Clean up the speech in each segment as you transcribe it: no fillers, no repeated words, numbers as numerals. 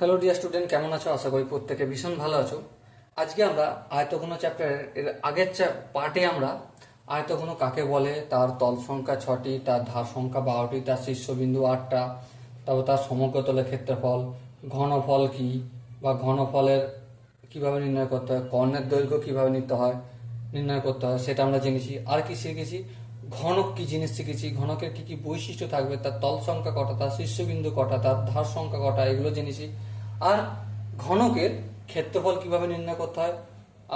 Hello dear student, কেমন আছো? আশা করি প্রত্যেকে ভীষণ ভালো আছো। আজকে আমরা আয়তঘন চ্যাপ্টারের এর আগের পার্টে আমরা আয়তঘন কাকে বলে, তার তল সংখ্যা 6টি, তার ধার সংখ্যা 12টি, তার শীর্ষবিন্দু 8টা, তারপর তার সমগ্রতলের ক্ষেত্রফল, ঘনফল কি বা ঘনফলের কিভাবে নির্ণয় করতে হয়, কর্ণের দৈর্ঘ্য কিভাবে নির্ণয় করতে হয় সেটা আমরা জেনেছি। আর কি শিখেছি? ঘনক কি জিনিস শিখেছি, ঘনকের কি কি বৈশিষ্ট্য থাকবে, তার তল সংখ্যা কটা, তার শীর্ষবিন্দু কটা, তার ধার সংখ্যা কটা, এগুলো জেনেছি। আর ঘনকের ক্ষেত্রফল কিভাবে নির্ণয় করতে হয়,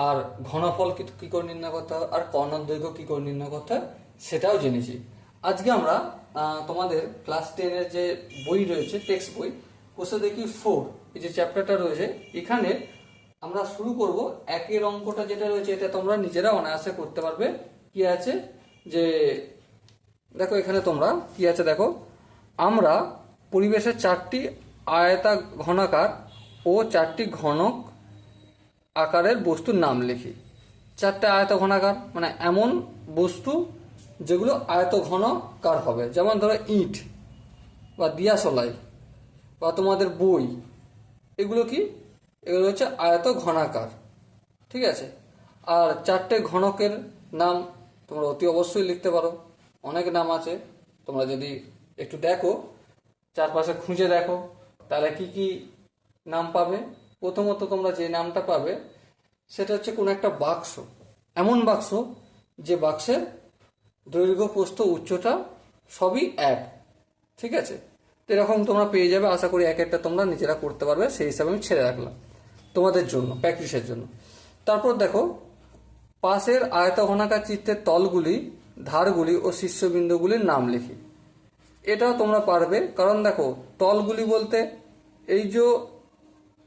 আর ঘনফল কি করে নির্ণয় করতে হয়, আর কর্ণের দৈর্ঘ্য কি করে নির্ণয় করতে হয় সেটাও জেনেছি। আজকে আমরা তোমাদের ক্লাস 10-এর যে বই রয়েছে, টেক্সট বই, কোষে দেখি 4, এই যে চ্যাপ্টারটা রয়েছে, এখানে আমরা শুরু করব একের অঙ্কটা যেটা রয়েছে, এটা তোমরা নিজেরা অনায়াসে করতে পারবে। কি আছে যে দেখো, এখানে তোমরা কি আছে দেখো, আমরা পরিবেশের 4টি আয়তা ঘনাকার ও 4টি ঘনক আকারের বস্তুর নাম লিখি। 4টে আয়ত ঘনাকার মানে এমন বস্তু যেগুলো আয়ত ঘনকার হবে, যেমন ধরো ইট বা দিয়াশলাই বা তোমাদের বই, এগুলো কি, এগুলো হচ্ছে আয়ত ঘনাকার। ঠিক আছে। আর 4টে ঘনকের নাম তোমরা অতি অবশ্যই লিখতে পারো, অনেক নাম আছে। তোমরা যদি একটু দেখো, চারপাশে খুঁজে দেখো, তাহলে কি কি নাম পাবে। প্রথমত তোমরা যে নামটা পাবে সেটা হচ্ছে কোনো একটা বাক্স, এমন বাক্স যে বাক্সের দৈর্ঘ্য, প্রস্থ, উচ্চতা সবই এক। ঠিক আছে। তো এরকম তোমরা পেয়ে যাবে, আশা করি এক একটা তোমরা নিজেরা করতে পারবে, সেই হিসাবে আমি ছেড়ে রাখলাম তোমাদের জন্য, প্র্যাকটিসের জন্য। তারপর দেখো, পাশের আয়তঘনাকার চিত্রের তলগুলি, ধারগুলি ও শীর্ষবিন্দুগুলির নাম লিখি। এটাও তোমরা পারবে, কারণ দেখো তলগুলি বলতে এই যে,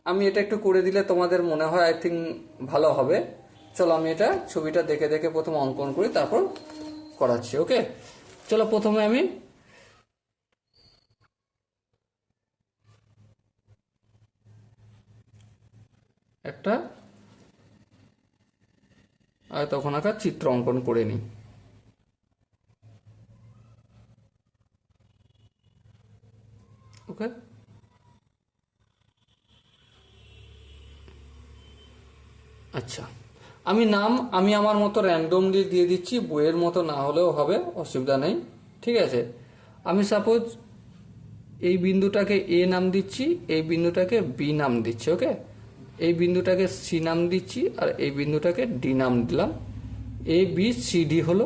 আমি এটা একটু করে দিলে তোমাদের মনে হয় আই থিঙ্ক ভালো হবে। চলো আমি এটা ছবিটা দেখে দেখে প্রথম অঙ্কন করি, তারপর করাচ্ছি। ওকে, চলো প্রথমে আমি একটা আয়তঘনাকার চিত্র অঙ্কন করে নিই। ওকে, আচ্ছা, আমি আমার মতো র্যান্ডমলি দিয়ে দিচ্ছি, বইয়ের মতো না হলেও হবে, অসুবিধা নেই। ঠিক আছে। আমি সাপোজ এই বিন্দুটাকে এ নাম দিচ্ছি, এই বিন্দুটাকে বি নাম দিচ্ছি। ওকে, এই বিন্দুটাকে সি নাম দিচ্ছি, আর এই বিন্দুটাকে ডি নাম দিলাম। এ বি সি ডি হলো।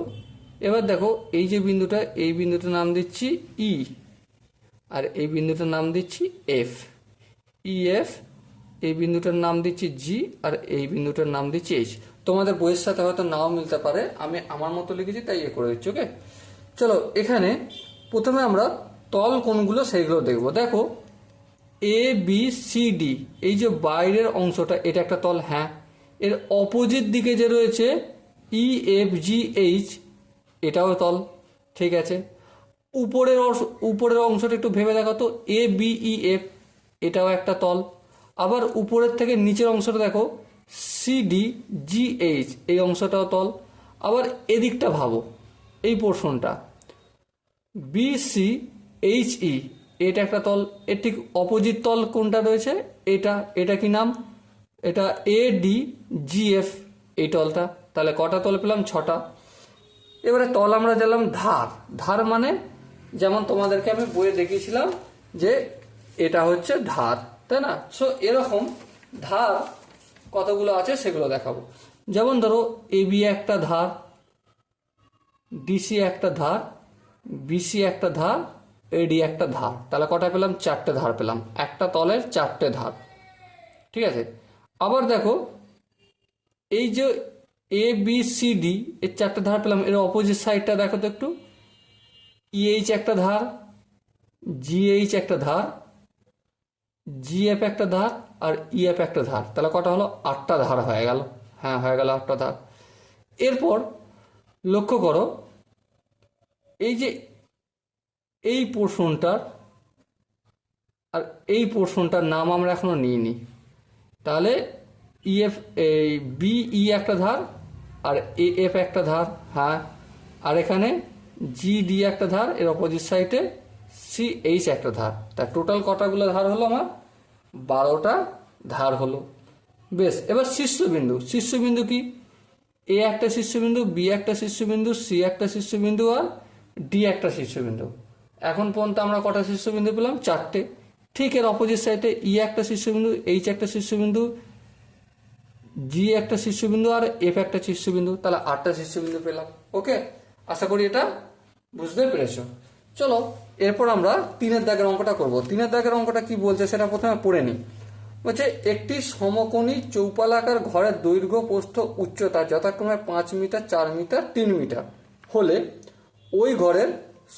এবার দেখো, এই যে বিন্দুটা, এই বিন্দুটার নাম দিচ্ছি ই, আর এই বিন্দুটার নাম দিচ্ছি এফ, ই এফ। এই বিন্দুটার নাম দিচ্ছি জি, আর এই বিন্দুটার নাম দিচ্ছি এইচ। তোমাদের বইয়ের সাথে হয়তো নাও মিলতে পারে, আমি আমার মতো লিখেছি তাই এ করে দিচ্ছি। ওকে, চলো এখানে প্রথমে আমরা তল কোনগুলো সেইগুলো দেখব। দেখো, এ বি সি ডি, এই যে বাইরের অংশটা, এটা একটা তল। হ্যাঁ, এর অপোজিট দিকে যে রয়েছে ই এফ জি এইচ, এটাও তল। ঠিক আছে। উপরের অংশটা একটু ভেবে দেখো তো, এ বি ই এফ, এটাও একটা তল। আবার উপরের থেকে নিচের অংশটা দেখো, সি ডি জি এইচ, এই অংশটাও তল। আবার এদিকটা ভাবো, এই পোর্শনটা বি সি এইচ ই, এটা একটা তল। এর ঠিক অপোজিট তল কোনটা রয়েছে, এটা কি নাম, এটা এ ডি জি এফ, এই তলটা। তাহলে কটা তল পেলাম? 6টা। এবারে তল আমরা জানলাম ধার। ধার মানে যেমন তোমাদেরকে আমি বইয়ে দেখিয়েছিলাম যে এটা হচ্ছে ধার, তাই না? সো এরকম ধার কতগুলো আছে সেগুলো দেখাবো। যেমন ধরো, এ বি একটা ধার, ডিসি একটা ধার, বিসি একটা ধার, এডি একটা ধার। তাহলে কটা পেলাম? 4টে ধার পেলাম, একটা তলের 4টে ধার। ঠিক আছে। আবার দেখো, এই যে এ বি সি ডি, এর 4টে ধার পেলাম, এর অপোজিট সাইডটা দেখো তো একটু, ইএইচ একটা ধার, জিএইচ একটা ধার, জিএফ একটা ধার, আর ইএফ একটা ধার। তাহলে কটা হলো? 8টা ধার হয়ে গেল। হ্যাঁ, হয়ে গেল 8টা ধার। এরপর লক্ষ্য করো, এই যে এই পোর্শনটার আর এই পোর্শনটার নাম আমরা এখনো নিইনি। তাহলে ইএফ, এই বিই একটা ধার, আর এ এফ একটা ধার। হ্যাঁ, আর এখানে জি ডি একটা ধার, এর অপোজিট সাইডে সি এইচ একটা ধার। তা টোটাল কটাগুলো ধার হলো আমার? 12টা ধার হলো। বেশ, এবার শীর্ষবিন্দু। শীর্ষবিন্দু কি? এ একটা শীর্ষবিন্দু, বি একটা শীর্ষবিন্দু, সি একটা শীর্ষবিন্দু আর ডি একটা শীর্ষবিন্দু। এখন পর্যন্ত আমরা কটা শীর্ষবিন্দু পেলাম? 4টে। ঠিক এর অপোজিট সাইডে ই একটা শীর্ষবিন্দু, এইচ একটা শীর্ষবিন্দু, জি একটা শীর্ষবিন্দু আর এফ একটা শীর্ষবিন্দু, তাহলে 8টা শীর্ষবিন্দু পেলাম। ওকে, আশা করি এটা বুঝতে পেরেছো। চলো এরপর আমরা 3-এর দাগের অঙ্কটা করব। 3-এর দাগের অঙ্কটা কি বলছে সেটা প্রথমে পড়ে নিই। বলছে একটি সমকোণী চৌপালাকার ঘরের দৈর্ঘ্য প্রস্থ উচ্চতা যথাক্রমে 5 মিটার, 4 মিটার, 3 মিটার হলে ওই ঘরের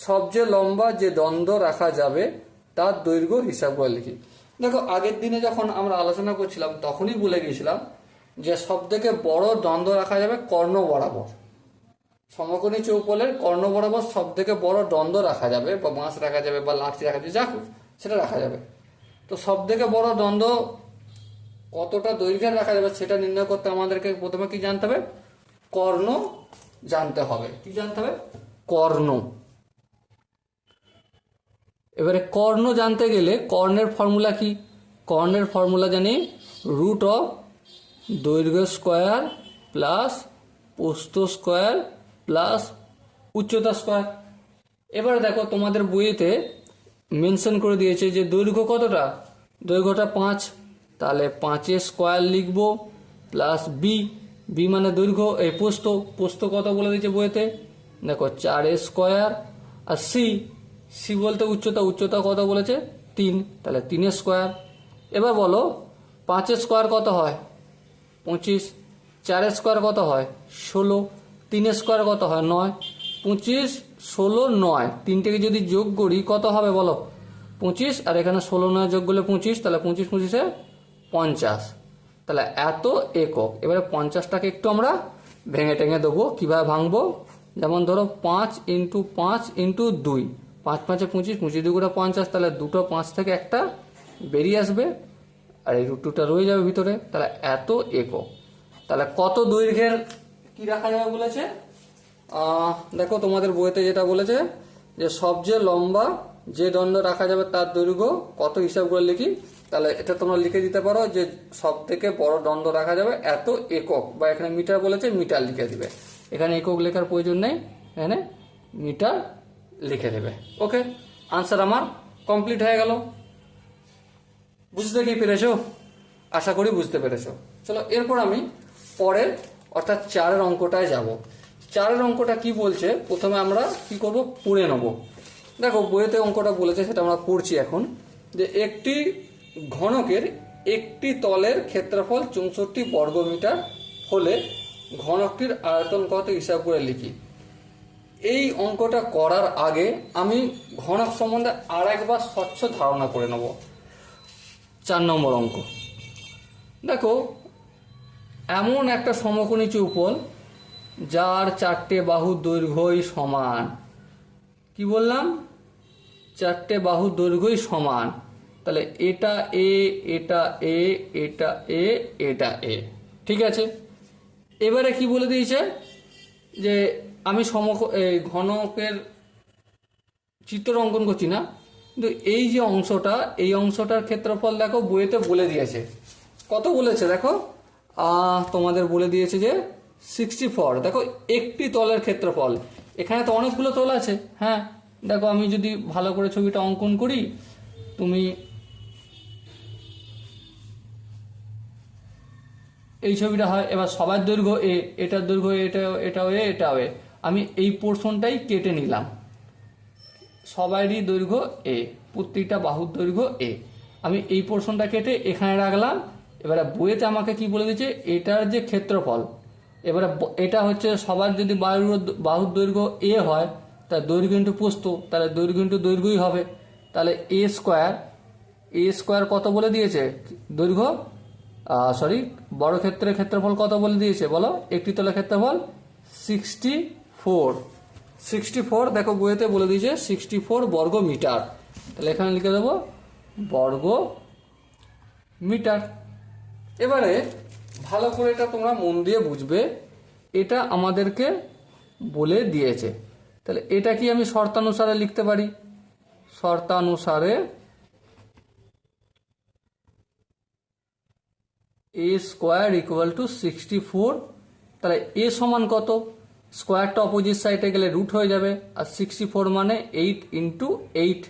সবচেয়ে লম্বা যে দ্বন্দ্ব রাখা যাবে তার দৈর্ঘ্য হিসাব করে লিখি। দেখো, আগের দিনে যখন আমরা আলোচনা করছিলাম তখনই বলে গিয়েছিলাম যে সব থেকে বড় দ্বন্দ্ব রাখা যাবে কর্ণ বরাবর। সমকোণী চৌপলের কর্ণ বরাবর সব থেকে বড় দ্বন্দ্ব রাখা যাবে, বা বাঁশ রাখা যাবে, বা লাঠি রাখা যাবে, যা সেটা রাখা যাবে। তো সব থেকে বড় দ্বন্দ্ব কতটা দৈর্ঘ্যের রাখা যাবে সেটা নির্ণয় করতে আমাদেরকে প্রথমে কি জানতে হবে? কর্ণ জানতে হবে। কি জানতে হবে? কর্ণ। এবারে কর্ণ জানতে গেলে কর্ণের ফর্মুলা কি? কর্ণের ফর্মুলা জানি রুট অফ দৈর্ঘ্য স্কোয়ার প্লাস প্রস্থ স্কোয়ার প্লাস উচ্চতা স্কোয়ার। এবারে দেখো, তোমাদের বইয়েতে মেনশন করে দিয়েছে যে দৈর্ঘ্য কতটা? দৈর্ঘ্যটা 5, তাহলে 5 স্কোয়ার লিখব প্লাস বি। বি মানে দৈর্ঘ্য, এই প্রস্থ। প্রস্থ কত বলে দিয়েছে বইয়েতে? দেখো 4 স্কোয়ার। আর সি, সি বলতে উচ্চতা। উচ্চতা কত বলেছে? 3, তাহলে 3 স্কোয়ার। এবার বলো 5 স্কোয়ার কত হয়? 25। 4 স্কোয়ার কত হয়? 16। 3 স্কোয়ার কত হয়? 9। 25, 16, 9, তিনটেকে যদি যোগ করি কত হবে বলো? 25। আর এখানে 16, 9 যোগ করলে 25, তাহলে 25 25 50। তাহলে এত একক। এবারে 50টাকে একটু আমরা ভেঙে টেঙে দেবো। কীভাবে ভাঙবো? যেমন ধরো 5 × 5 × 2, 5 5 25, 25 2 50, তাহলে দুটো 5 থেকে একটা বেরিয়ে আসবে আর এই রুটটা রয়ে যাবে ভিতরে। তাহলে এত একক। তাহলে কত দৈর্ঘ্যের কি রাখা যাবে বলেছে? দেখো, তোমাদের বইতে যেটা বলেছে যে সবচেয়ে লম্বা যে দণ্ড রাখা যাবে তার দৈর্ঘ্য কত হিসাব করে লিখি। তাহলে এটা তোমরা লিখে দিতে পারো যে সব থেকে বড় দণ্ড রাখা যাবে এত একক, বা এখানে মিটার বলেছে মিটার লিখে দিবে। এখানে একক লেখার প্রয়োজন নেই, এখানে মিটার লিখে দেবে। ওকে, আনসার আমার কমপ্লিট হয়ে গেল। বুঝতে কি পেরেছো? আশা করি বুঝতে পেরেছো। চলো এরপর আমি পরের অর্থাৎ 4-এর অঙ্কটায় যাব। 4-এর অঙ্কটা কি বলছে প্রথমে আমরা কি করব? পড়ে নেব। দেখো, বইয়েতে অঙ্কটা বলেছে সেটা আমরা পড়ছি এখন। যে একটি ঘনকের একটি তলের ক্ষেত্রফল 64 বর্গমিটার হলে ঘনকটির আয়তন কত হিসাব করে লিখি। এই অঙ্কটা করার আগে আমি ঘনক সম্বন্ধে আর একবার স্বচ্ছ ধারণা করে নেব। 4 নম্বর অঙ্ক। দেখো, এমন একটা সমকোণী চৌপল যার 4টে বাহুর দৈর্ঘ্যই সমান। কি বললাম? 4টে বাহুর দৈর্ঘ্যই সমান। তাহলে এটা এ, এটা এ, এটা এ, এটা এ। ঠিক আছে। এবারে কি বলে দিয়েছে যে আমি ঘনকের চিত্র অঙ্কন করছি না, কিন্তু এই যে অংশটা, এই অংশটার ক্ষেত্রফল দেখো বইয়েতে বলে দিয়েছে। কত বলেছে দেখো? তোমাদের বলে দিয়েছে যে 64। দেখো, একটি তলের ক্ষেত্রফল। এখানে তো অনেকগুলো তল আছে। হ্যাঁ, দেখো আমি যদি ভালো করে ছবিটা অঙ্কন করি, তুমি এই ছবিটা হয়। এবার সবার দৈর্ঘ্য এ, এটার দৈর্ঘ্য এটাও এ, এটাও এ। আমি এই পোর্শনটাই কেটে নিলাম। সবারই দৈর্ঘ্য এ, প্রত্যেকটা বাহুর দৈর্ঘ্য এ। আমি এই পোর্শনটা কেটে এখানে রাখলাম। এবারে বইয়েতে আমাকে কি বলে দিচ্ছে? এটার যে ক্ষেত্রফল, এবারে এটা হচ্ছে সবার যদি বাহুর দৈর্ঘ্য এ হয়, তার দৈর্ঘ্য ইন্টু প্রস্থ, তাহলে দৈর্ঘ্য ইন্টু দৈর্ঘ্যই হবে। তাহলে এ স্কোয়ার কত বলে দিয়েছে? দৈর্ঘ্য বড় ক্ষেত্রের ক্ষেত্রফল কত বলে দিয়েছে বলো? একটি তলের ক্ষেত্রফল 64। 64 দেখো বইয়েতে বলে দিয়েছে 64 বর্গ মিটার। তাহলে এখানে লিখে দেবো বর্গ মিটার। এবারে ভালো করে এটা তোমরা মন দিয়ে বুঝবে। এটা আমাদেরকে বলে দিয়েছে, তাহলে এটা কি আমি শর্তানুসারে লিখতে পারি? শর্তানুসারে এ স্কোয়ার ইকুয়াল টু 64। তাহলে এ সমান কত? স্কোয়ারটা অপোজিট সাইডে গেলে রুট হয়ে যাবে, আর 64 মানে 8 ইন্টু 8।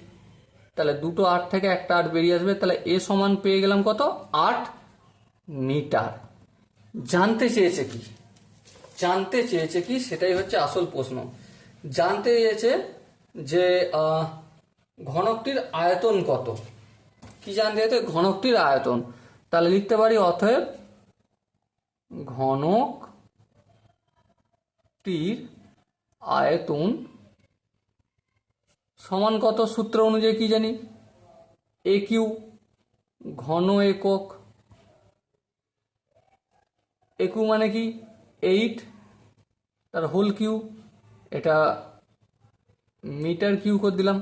তাহলে দুটো 8 থেকে একটা 8 বেরিয়ে আসবে। তাহলে এ সমান পেয়ে গেলাম কত? 8 মিটার। জানতে চেয়েছে কি? জানতে চেয়েছে কি সেটাই হচ্ছে আসল প্রশ্ন। জানতে চেয়েছে যে ঘনকটির আয়তন কত। কি জানতে চেয়েছে? ঘনকটির আয়তন। তাহলে লিখতে পারি অতএব ঘনকটির আয়তন সমান কত? সূত্র অনুযায়ী কি জানি? এ কিউ, ঘন একক। একু মানে কি? 8, তার হোল কিউ, এটা মিটার কিউ করে দিলাম,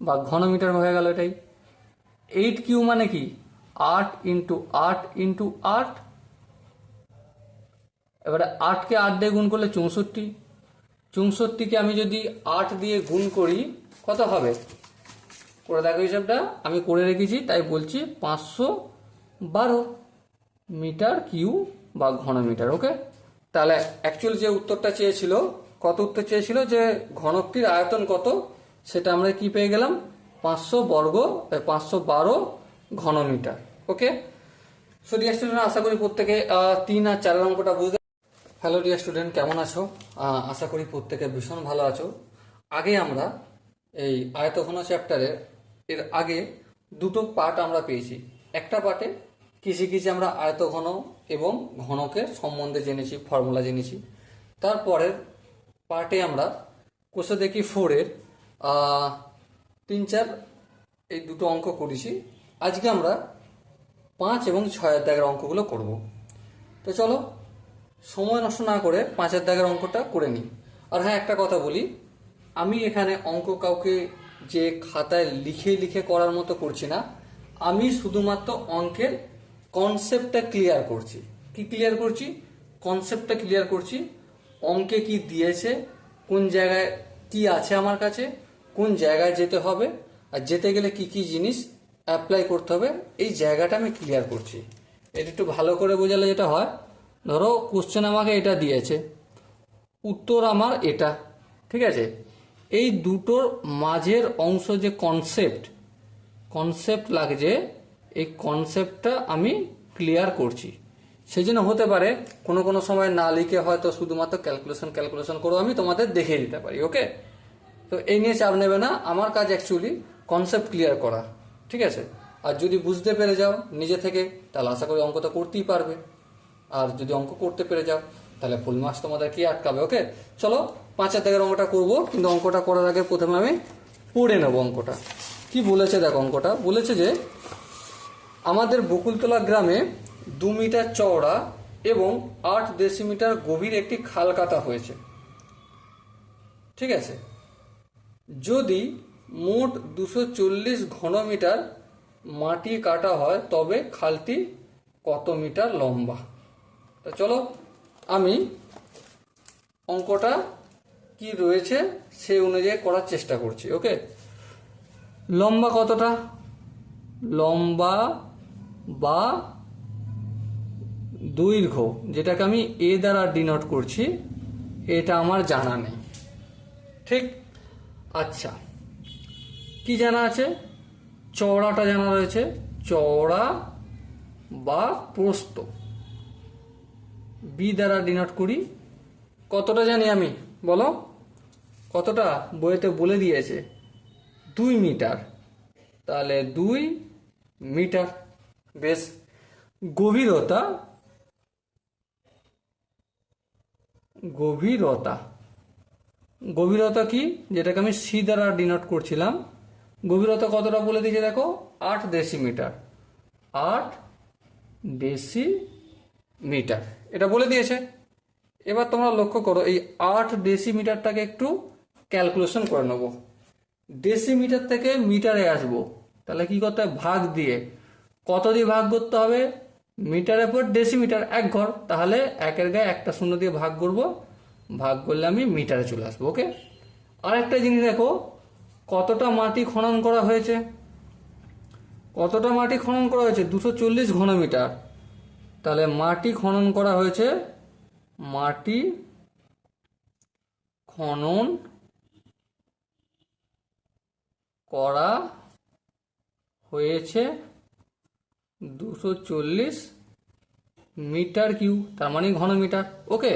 বা ঘন মিটার হয়ে গেল এটাই। 8 কিউ মানে কি? 8 ইন্টু 8 ইন্টু 8। এবারে 8কে 8 দিয়ে গুণ করলে 64। 64কে আমি যদি 8 দিয়ে গুণ করি কত হবে? করে দেখো হিসাবটা, আমি করে রেখেছি তাই বলছি। 512 মিটার কিউ বা ঘন মিটার। ওকে, তাহলে অ্যাকচুয়াল যে উত্তরটা চেয়েছিল, কত উত্তর চেয়েছিল যে ঘনকটির আয়তন কত, সেটা আমরা কি পেয়ে গেলাম? 512 ঘন মিটার। ওকে, সো ডিয়ার স্টুডেন্ট, আশা করি প্রত্যেকে 3 আর 4 অঙ্কটা বুঝতে। হ্যালো ডিয়ার স্টুডেন্ট, কেমন আছো? আশা করি প্রত্যেকে ভীষণ ভালো আছো। আগে আমরা এই আয়তঘন চ্যাপ্টারের এর আগে দুটো পার্ট আমরা পেয়েছি। একটা পার্টে কি শিখেছি আমরা? আয়তঘন এবং ঘনকের সম্বন্ধে জেনেছি, ফর্মুলা জেনেছি। তারপরের পার্টে আমরা কোষে দেখি 4-এর 3-4 এই দুটো অঙ্ক করেছি। আজকে আমরা 5 এবং 6-এর দাগের অঙ্কগুলো করব। তো চলো সময় নষ্ট না করে 5-এর দাগের অঙ্কটা করে নিই। আর হ্যাঁ, একটা কথা বলি, আমি এখানে অঙ্ক কাউকে যে খাতায় লিখে লিখে করার মতো করছি না। আমি শুধুমাত্র অঙ্কের কনসেপ্টটা ক্লিয়ার করছি। কি ক্লিয়ার করছি? কনসেপ্টটা ক্লিয়ার করছি। অঙ্কে কি দিয়েছে, কোন জায়গায় কি আছে আমার কাছে, কোন জায়গায় যেতে হবে, আর যেতে গেলে কি কি জিনিস অ্যাপ্লাই করতে হবে, এই জায়গাটা আমি ক্লিয়ার করছি। এটা একটু ভালো করে বোঝালে যেটা হয়, ধরো কোশ্চেন আমাকে এটা দিয়েছে, উত্তর আমার এটা, ঠিক আছে? এই দুটোর মাঝের অংশ যে কনসেপ্ট লাগছে, এই কনসেপ্টটা আমি ক্লিয়ার করছি। সেই জন্য হতে পারে কোনো কোনো সময় না লিখে হয়তো শুধুমাত্র ক্যালকুলেশন করেও আমি তোমাদের দেখিয়ে দিতে পারি। ওকে, তো এই নিয়ে চাপ নেবে না। আমার কাজ অ্যাকচুয়ালি কনসেপ্ট ক্লিয়ার করা, ঠিক আছে? আর যদি বুঝতে পেরে যাও নিজে থেকে, তাহলে আশা করি অঙ্ক তো করতেই পারবে। আর যদি অঙ্ক করতে পেরে যাও তাহলে ফুল মার্কস তোমাদের কি আটকাবে? ওকে, চলো 5-এর দাগের অঙ্কটা করবো। কিন্তু অঙ্কটা করার আগে প্রথমে আমি পড়ে নেবো অঙ্কটা। কি বলেছে দেখো, অঙ্কটা বলেছে যে আমাদের বকুলতলা গ্রামে 2 মিটার চওড়া এবং 8 ডেসিমিটার গভীর একটি খাল কাটা হয়েছে, ঠিক আছে? যদি মোট 240 ঘনমিটার মাটি কাটা হয় তবে খালটি কত মিটার লম্বা? তো চলো আমি অঙ্কটা কি রয়েছে সেই অনুযায়ী করার চেষ্টা করছি। ওকে, লম্বা কতটা? লম্বা বা দৈর্ঘ্য, যেটাকে আমি এ দ্বারা ডিনোট করছি, এটা আমার জানা নেই, ঠিক? আচ্ছা, কি জানা আছে? চওড়াটা জানা রয়েছে, চওড়া বা প্রস্থ বি দ্বারা ডিনোট করি। কতটা জানি আমি? বলো কতটা? বইতে বলে দিয়েছে 2 মিটার। তাহলে 2 মিটার। বেশ। গভীরতা, গভীরতা কি? যেটাকে আমি সি দ্বারা ডিনোট করছিলাম। গভীরতা কতটা বলে দিয়েছে দেখো, 8 ডেসিমিটার। 8 ডেসিমিটার এটা বলে দিয়েছে। এবার তোমরা লক্ষ্য করো, এই 8 ডেসিমিটারটাকে একটু ক্যালকুলেশন করে নেবো। ডেসিমিটার থেকে মিটারে আসবো, তাহলে কি করতে হবে? ভাগ দিয়ে। কত দিয়ে ভাগ করতে হবে? মিটারের পর ডেসিমিটার 1 ঘর, তাহলে 1-এর গায়ে একটা শূন্য দিয়ে ভাগ করব। ভাগ করলে আমি মিটারে চলে আসবো। ওকে, আর একটা জিনিস দেখো, কতটা মাটি খনন করা হয়েছে? কতটা মাটি খনন করা হয়েছে? 240 ঘনমিটার। তাহলে মাটি খনন করা হয়েছে, মাটি খনন করা হয়েছে 240 মিটার কিউ, তার মানে ঘন মিটার। ওকে,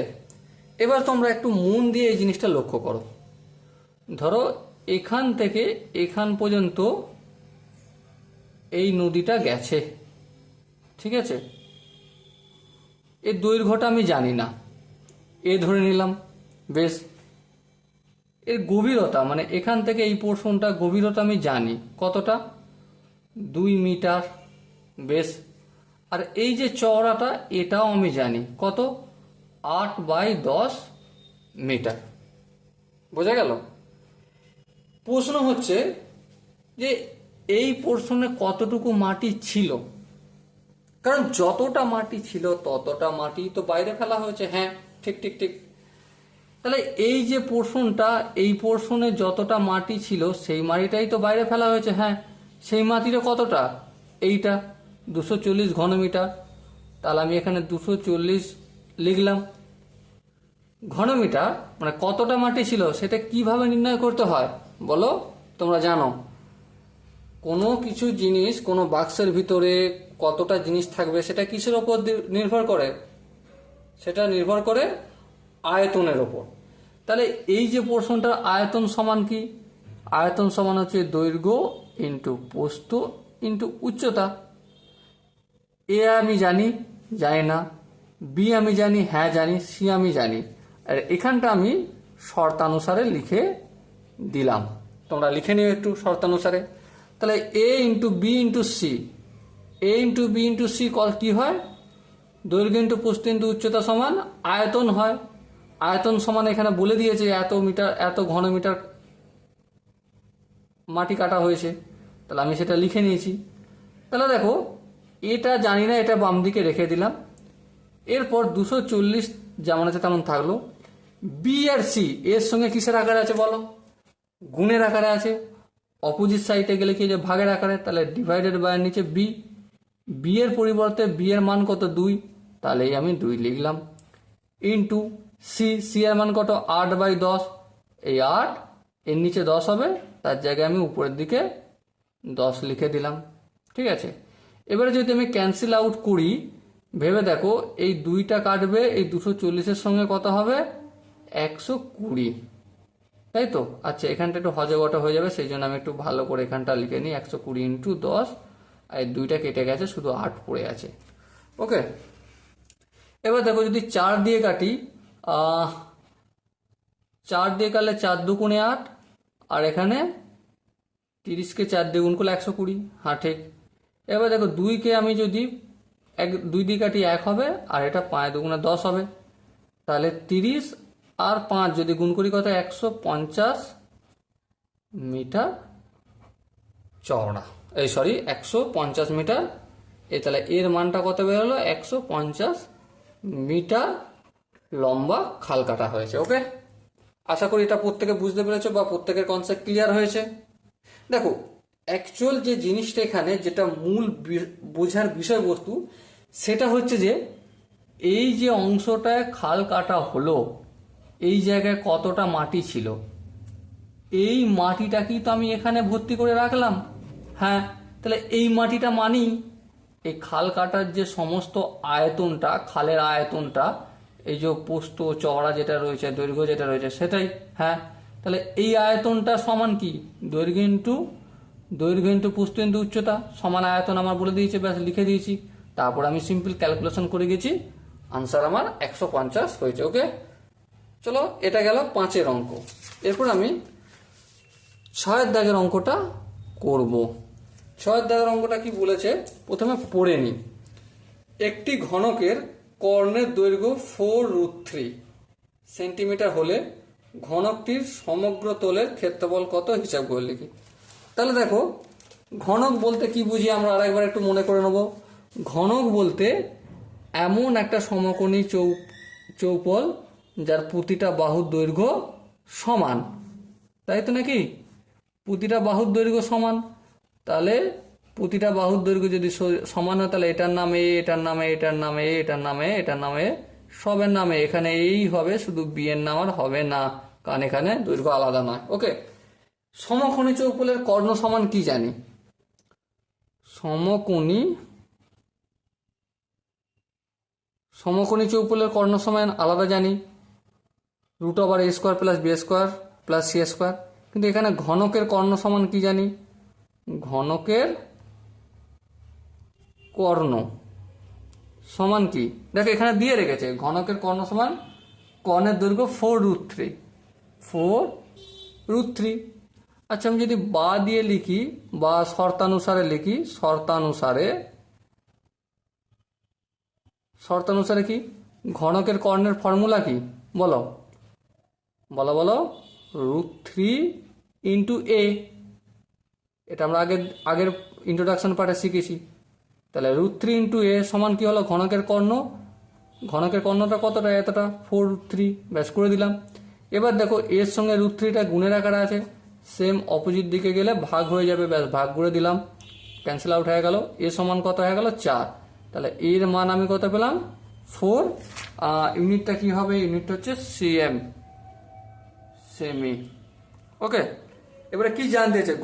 এবার তোমরা একটু মন দিয়ে এই জিনিসটা লক্ষ্য করো। ধরো এখান থেকে এখান পর্যন্ত এই নদীটা গেছে, ঠিক আছে? এর দৈর্ঘ্যটা আমি জানি না, এ ধরে নিলাম। বেশ, এর গভীরতা মানে এখান থেকে এই পোর্শনটা গভীরতা আমি জানি কতটা, 2 মিটার। বেশ, আর এই যে চওড়াটা এটাও আমি জানি কত, 8/10 মিটার। বোঝা গেল? প্রশ্ন হচ্ছে যে এই পোর্শনে কতটুকু মাটি ছিল, কারণ যতটা মাটি ছিল ততটা মাটি তো বাইরে ফেলা হয়েছে। হ্যাঁ, ঠিক ঠিক ঠিক। তাহলে এই যে পোর্শনটা, এই পোর্শনে যতটা মাটি ছিল সেই মাটিটাই তো বাইরে ফেলা হয়েছে। হ্যাঁ, সেই মাটিটা কতটা, এইটা 240 ঘনমিটার। তাহলে আমি এখানে 240 লিখলাম। ঘনমিটার মানে কতটা মাটি ছিল সেটা কিভাবে নির্ণয় করতে হয় বলো? তোমরা জানো, কোনো কিছু জিনিস, কোনো বাক্সের ভিতরে কতটা জিনিস থাকবে সেটা কিসের ওপর নির্ভর করে? সেটা নির্ভর করে আয়তনের ওপর। তাহলে এই যে পোর্শনটার আয়তন সমান কি? আয়তন সমান হচ্ছে দৈর্ঘ্য ইন্টু প্রস্থ ইন্টু উচ্চতা। এ আমি জানি, জানি না। বি আমি জানি, হ্যাঁ জানি। সি আমি জানি। আর এখানটা আমি শর্তানুসারে লিখে দিলাম, তোমরা লিখে নিও একটু শর্তানুসারে। তাহলে এ ইন্টু বি ইন্টু সি, এ ইন্টু বি ইন্টু সি কি হয়? দৈর্ঘ্য ইন্টু প্রস্থ ইন্টু উচ্চতা সমান আয়তন হয়। আয়তন সমান এখানে বলে দিয়েছে এত মিটার, এত ঘনমিটার মাটি কাটা হয়েছে। তাহলে আমি সেটা লিখে নিয়েছি। তাহলে দেখো, এটা জানি না, এটা বাম দিকে রেখে দিলাম। এরপর 240 যেমন আছে তেমন থাকলো। বি আর সি এর সঙ্গে কিসের আকারে আছে বলো? গুণের আকারে আছে। অপোজিট সাইডে গেলে কি যে ভাগের আকারে, তাহলে ডিভাইডেড বাই নিচে বি। বি এর পরিবর্তে বি এর মান কত? 2, তাহলে আমি 2 লিখলাম। ইন্টু সি, সি এর মান কত? 8/10। এই 8 এর নিচে 10 হবে, তার জায়গায় আমি উপরের দিকে 10 লিখে দিলাম। ঠিক আছে, এবারে যদি আমি ক্যান্সেল আউট করি, ভেবে দেখো, এই 2টা কাটবে, এই 240-এর সঙ্গে কত হবে? 120, তাই তো? আচ্ছা, এখানটা একটু হজগটা হয়ে যাবে, সেই জন্য আমি একটু ভালো করে এখানটা লিখে নিই। 120 ইন্টু 10, আর 2টা কেটে গেছে, শুধু 8 পড়ে আছে। ওকে, এবার দেখো, যদি 4 দিয়ে কাটি, 4 দিয়ে কাটলে 4 দুগুণে 8, আর এখানে 30কে 4 দিয়ে গুণ করলে 120। হ্যাঁ, ঠিক। এবার দেখো, 2কে আমি যদি 2 দিয়ে কাটি 1 হবে, আর এটা 5 দুগুণে 10 হবে। তাহলে 30 আর 5 যদি গুণ করি কত? 150 মিটার চওড়া, 150 মিটার। তাহলে এর মানটা কত বেরোলো? 150 মিটার লম্বা খাল কাটা হয়েছে। ওকে, আশা করি এটা প্রত্যেকে বুঝতে পেরেছো বা প্রত্যেকের কনসেপ্ট ক্লিয়ার হয়েছে। দেখো, অ্যাকচুয়াল যে জিনিসটা এখানে, যেটা মূল বোঝার বিষয়বস্তু, সেটা হচ্ছে যে এই যে অংশটায় খাল কাটা হলো, এই জায়গায় কতটা মাটি ছিল, এই মাটিটাকেই তো আমি এখানে ভর্তি করে রাখলাম। হ্যাঁ, তাহলে এই মাটিটা মানি এই খাল কাটার যে সমস্ত আয়তনটা, খালের আয়তনটা, এই যে প্রস্থ চওড়া যেটা রয়েছে, দৈর্ঘ্য যেটা রয়েছে, সেটাই। হ্যাঁ, তাহলে এই আয়তনটা সমান কি? দৈর্ঘ্য ইন্টু প্রস্থ ইন্টু উচ্চতা সমান আয়তন আমার বলে দিয়েছে, ব্যাস লিখে দিয়েছি। তারপর আমি সিম্পল ক্যালকুলেশন করে গেছি, আনসার আমার 150 হয়েছে। ওকে, চলো, এটা গেল 5-এর অঙ্ক। এরপর আমি 6-এর দাগের অঙ্কটা করব। 6-এর দাগের অঙ্কটা কি বলেছে প্রথমে পড়ে নি। একটি ঘনকের কর্ণের দৈর্ঘ্য 4√3 সেন্টিমিটার হলে ঘনকটির সমগ্র তলের ক্ষেত্রফল কত হিসাব করে লিখি। তাহলে দেখো, ঘনক বলতে কি বুঝি আমরা আরেকবার একটু মনে করে নেব। ঘনক বলতে এমন একটা সমকোণী চৌপল যার প্রতিটা বাহুর দৈর্ঘ্য সমান, তাই তো নাকি? প্রতিটা বাহুর দৈর্ঘ্য সমান, তাহলে প্রতিটা বাহুর দৈর্ঘ্য যদি সমান হয় তাহলে এটার নামে এটার নামে এটার নামে এটার নামে এটার নামে সবের নামে এখানে এই হবে, শুধু বি এর নাম আর হবে না, কারণ এখানে দৈর্ঘ্য আলাদা নয়। ওকে, সমকোণী চৌপলের কর্ণ সমান কি জানি? সমকোণী চৌপলের কর্ণ সমান আলাদা জানি, √a² + b² + c²। কিন্তু এখানে ঘনকের কর্ণ সমান কি জানি? ঘনকের কর্ণ সমান কি? দেখো এখানে দিয়ে রেখেছে ঘনকের কর্ণ সমান কর্ণের দৈর্ঘ্য 4√3। আচ্ছা, আমি যদি বা দিয়ে লিখি বা শর্তানুসারে লিখি, শর্তানুসারে কি ঘনকের কর্ণের ফর্মুলা কি? বলো √3 × a। এটা আমরা আগের ইন্ট্রোডাকশন পার্টে শিখেছি। তাহলে √3 × a সমান কি হলো? ঘনকের কর্ণটা কতটা? এতটা, 4√3। ব্যাস করে দিলাম। এবার দেখো এর সঙ্গে √3টা গুণের আকারে আছে, সেম অপোজিট দিকে গেলে ভাগ হয়ে যাবে, ব্যাস ভাগ করে দিলাম, ক্যান্সেল আউট হয়ে গেল। এ সমান কত হয়ে গেল? 4। তাহলে এর মান আমি কত পেলাম? 4। ইউনিটটা কি হবে? ইউনিটটা হচ্ছে সেমি। ওকে, এবারে কি জানতে চাই?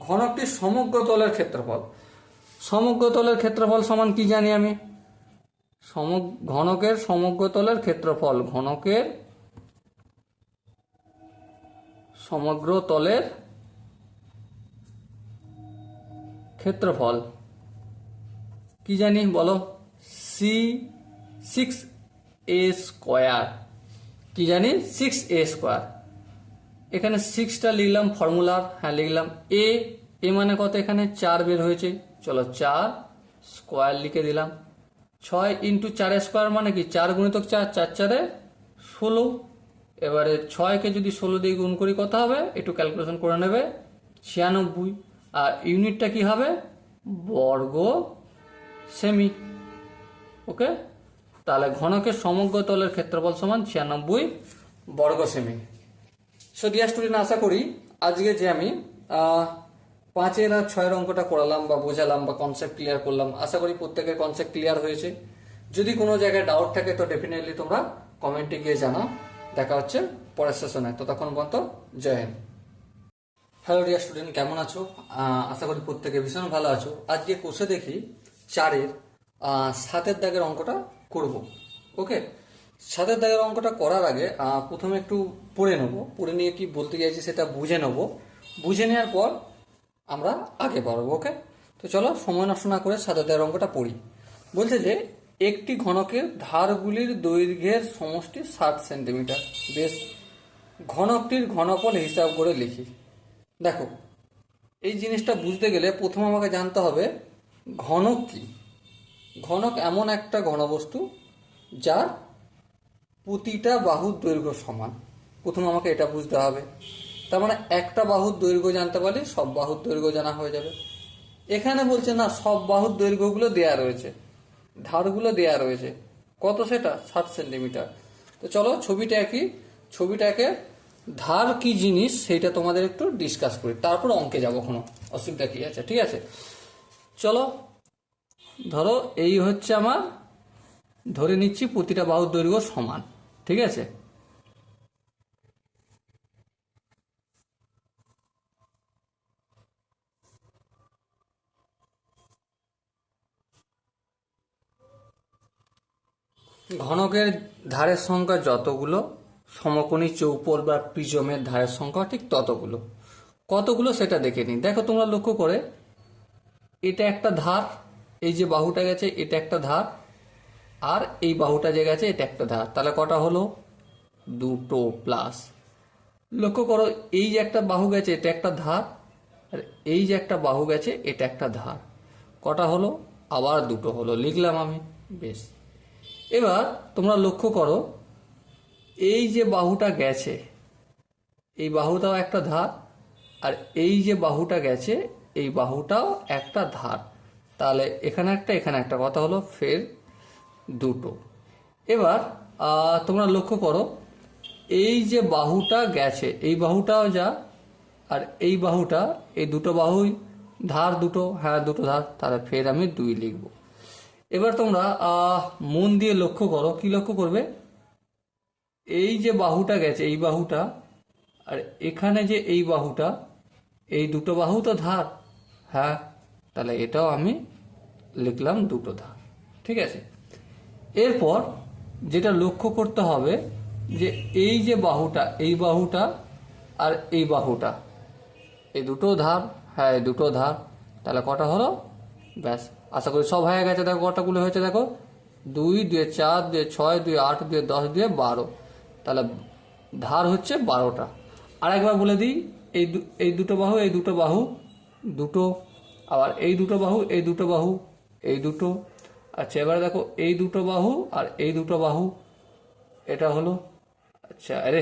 ঘনকটির সমগ্র তলের ক্ষেত্রফল। সমগ্র তলের ক্ষেত্রফল সমান কি জানি আমি? ঘনকের সমগ্র তলের ক্ষেত্রফল, ঘনকের সমগ্র তলের ক্ষেত্রফল কি জানি বলো? c6a²। কি জানি? 6a²। এখানে 6টা লিখলাম ফর্মুলার, হ্যাঁ লিখলাম। এ মানে কত? এখানে 4 বের হয়েছে, চলো 4 স্কোয়ার লিখে দিলাম। 6 × 4² মানে কি? 4 × 4, 4 × 16। এবারে 6কে যদি 16 দিয়ে গুণ করি কত হবে? একটু ক্যালকুলেশন করে নেবে, 96। আর ইউনিটটা কি হবে? বর্গ সেমি। ওকে, তাহলে ঘনকের সমগ্র তলের ক্ষেত্রফল সমান 96 বর্গ সেমি। সো ডিয়ার স্টুডেন্ট, আশা করি আজকে যে আমি 5 আর 6 অঙ্কটা করালাম বা বোঝালাম বা কনসেপ্ট ক্লিয়ার করলাম, আশা করি প্রত্যেকের কনসেপ্ট ক্লিয়ার হয়েছে। যদি কোনো জায়গায় ডাউট থাকে তো ডেফিনেটলি তোমরা কমেন্টে গিয়ে জানাও। দেখা হচ্ছে পরের সেশনে, ততক্ষণ পর্যন্ত জয় হিন্দ। হ্যালো ডিয়ার স্টুডেন্ট, কেমন আছো? আশা করি প্রত্যেকে ভীষণ ভালো আছো। আজকে কোষে দেখি 4-এর 7-এর দাগের অঙ্কটা করব। ওকে, 7-এর দাগের অঙ্কটা করার আগে প্রথমে একটু পড়ে নেবো, পড়ে নিয়ে কি বলতে চাইছি সেটা বুঝে নেবো। বুঝে নেওয়ার পর আমরা আগে বাড়বো। ওকে, তো চলো সময় নষ্ট না করে 7-এর দাগের অঙ্কটা পড়ি। বলছে যে একটি ঘনকের ধারগুলির দৈর্ঘ্যের সমষ্টি 60 সেন্টিমিটার। বেশ, ঘনকটির ঘনফল হিসাব করে লিখি। দেখো, এই জিনিসটা বুঝতে গেলে প্রথমে আমাকে জানতে হবে ঘনক কি। ঘনক এমন একটা ঘনবস্তু যার প্রতিটা বাহুর দৈর্ঘ্য সমান। প্রথমে আমাকে এটা বুঝতে হবে। তার মানে একটা বাহুর দৈর্ঘ্য জানতে পারলে সব বাহুর দৈর্ঘ্য জানা হয়ে যাবে। এখানে বলছে না, সব বাহুর দৈর্ঘ্যগুলো দেয়া রয়েছে, ধারগুলো দেয়া রয়েছে। কত সেটা? 60 সেন্টিমিটার। তো চলো ছবিটাকে ধার কি জিনিস সেটা তোমাদের একটু ডিসকাস করি, তারপর অঙ্কে যাবো। কোনো অসুবিধা কি আছে? ঠিক আছে, চলো। ধরো এই হচ্ছে আমার, ধরে নিচ্ছি প্রতিটা বাহুর দৈর্ঘ্য সমান। ঠিক আছে, ঘনকের ধারের সংখ্যা যতগুলো, সমকোণী চৌপল বা প্রিজমের ধারের সংখ্যা ঠিক ততগুলো। কতগুলো সেটা দেখে নিই। দেখো তোমরা লক্ষ্য করে, এটা একটা ধার, এই যে বাহুটা গেছে এটা একটা ধার, আর এই বাহুটা যে গেছে এটা একটা ধার। তাহলে কটা হলো? 2 প্লাস। লক্ষ্য করো, এই যে একটা বাহু গেছে এটা একটা ধার, আর এই যে একটা বাহু গেছে এটা একটা ধার। কটা হলো? আবার 2 হলো, লিখলাম আমি। বেশ, এবার তোমরা লক্ষ্য করো, এই যে বাহুটা গেছে এই বাহুটাও একটা ধার, আর এই যে বাহুটা গেছে এই বাহুটাও একটা ধার। তাহলে এখানে একটা কথা হলো, ফের 2। এবার তোমরা লক্ষ্য করো, এই যে বাহুটা গেছে এই বাহুটাও যা, আর এই বাহুটা, এই দুটো বাহুই ধার দুটো, হ্যাঁ দুটো ধার, তাহলে ফের আমি 2 লিখব। এবার তোমরা মন দিয়ে লক্ষ্য করো, কি লক্ষ্য করবে, এই যে বাহুটা গেছে, এই বাহুটা আর এখানে যে এই বাহুটা, এই দুটো বাহু তো ধার, হ্যাঁ তাহলে এটাও আমি লিখলাম দুটো ধার। ঠিক আছে, এরপর যেটা লক্ষ্য করতে হবে যে এই যে বাহুটা, এই বাহুটা আর এই বাহুটা, এই দুটো ধার, হ্যাঁ এই দুটো ধার, তাহলে কটা হলো, ব্যাস আশা করি সব হয়ে গেছে। দেখো কটাগুলো হয়েছে, দেখো 2 2 4 2 6 2 8 2 10 2 12, তাহলে ধার হচ্ছে 12টা। আরেকবার বলে দিই, এই দুটো বাহু, এই দুটো বাহু দুটো, আবার এই দুটো বাহু, এই দুটো বাহু, এই দুটো। আচ্ছা এবার দেখো এই দুটো বাহু আর এই দুটো বাহু, এটা হলো, আচ্ছা আরে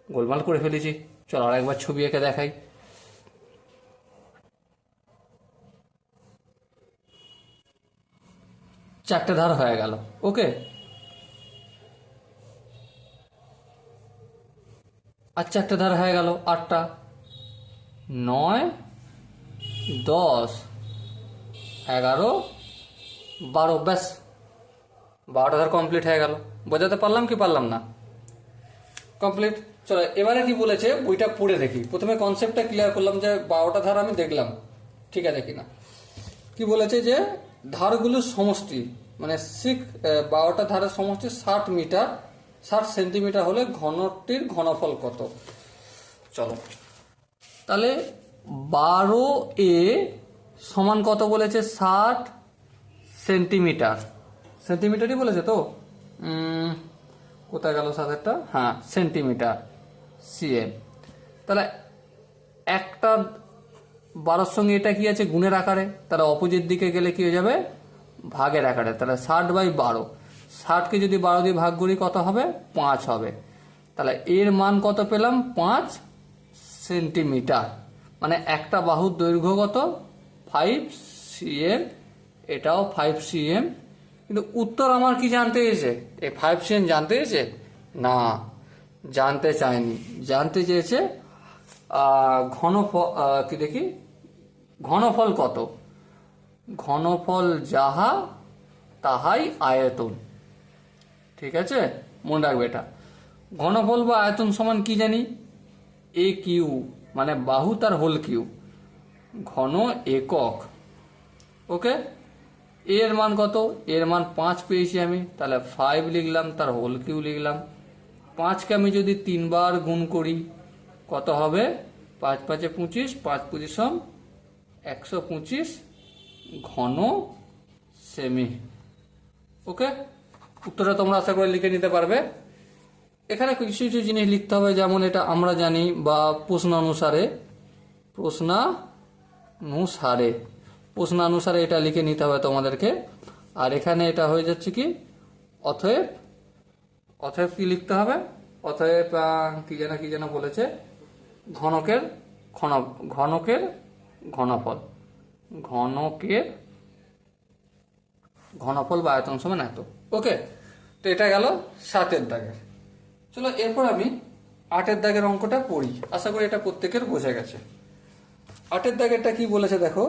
গোলমাল করে ফেলেছি, চলো আর একবার ছবি এঁকে দেখাই। চারটে ধার হয়ে গেল, ওকে। আর চারটে ধার হয়ে গেল, 8টা, 9 10 11 12, ব্যাস 12টা ধার কমপ্লিট হয়ে গেল। বোঝাতে পারলাম কি পারলাম না? কমপ্লিট। চলো এবারে কি বলেছে বইটা পড়ে দেখি। প্রথমে কনসেপ্টটা ক্লিয়ার করলাম যে 12টা ধার আমি দেখলাম ঠিক আছে কিনা। কি বলেছে যে ধারগুলোর সমষ্টি, মানে 12টা ধারের সমষ্টি 60 মিটার, 60 সেন্টিমিটার হলে ঘনকটির ঘনফল কত। চলো তাহলে 12A সমান কত বলেছে, 60 সেন্টিমিটার, সেন্টিমিটারই বলেছে তো, কোথায় গেল 7-টা, হ্যাঁ সেন্টিমিটার সিএম। তাহলে একটা 12-র সঙ্গে এটা কি আছে, গুণের আকারে, তাহলে অপোজিট দিকে গেলে কি হয়ে যাবে, ভাগের আকারে। তাহলে 60/12, 60কে যদি 12 দিয়ে ভাগ করি কত হবে, 5 হবে। তাহলে এর মান কত পেলাম, 5 সেন্টিমিটার, মানে একটা বাহুর দৈর্ঘ্য কত, 5 cm, এটাও 5 cm। কিন্তু উত্তর আমার কি জানতে চেয়েছে, এই 5 cm জানতে চেয়েছে না, জানতে চায়নি, জানতে চেয়েছে ঘনফল, কি দেখি, ঘনফল কত, ঘনফল যাহা তাহাই আয়তন। ঠিক আছে, মনে রাখবে এটা। ঘনফল বা আয়তন সমান কি জানি, এ কিউ, মানে বাহু তার হোল কিউ, ঘন একক। ওকে, এর মান কত, এর মান 5 পেয়েছি আমি, তাহলে 5 লিখলাম, তার হোল কিউ লিখলাম। 5কে আমি যদি 3 বার গুণ করি কত হবে, 5 5 25, 5 25 125 ঘন সেমি। ওকে, উত্তরটা তোমরা আশা করে লিখে নিতে পারবে। এখানে কিছু কিছু জিনিস লিখতে হবে, যেমন এটা আমরা জানি, বা প্রশ্নানুসারে এটা লিখে নিতে হবে তোমাদেরকে। আর এখানে এটা হয়ে যাচ্ছে কি, অতএব, অতএব কি লিখতে হবে, অতএব কি যেন বলেছে, ঘনকের ঘনকের ঘনফল, ঘনকের ঘনফল বা আয়তন সমান এত। ওকে, তো এটা গেল 7-এর দাগের। চলো এরপর আমি 8-এর দাগের অঙ্কটা পড়ি, আশা করি এটা প্রত্যেকের বোঝা গেছে। 8-এর দাগেরটা কি বলেছে দেখো,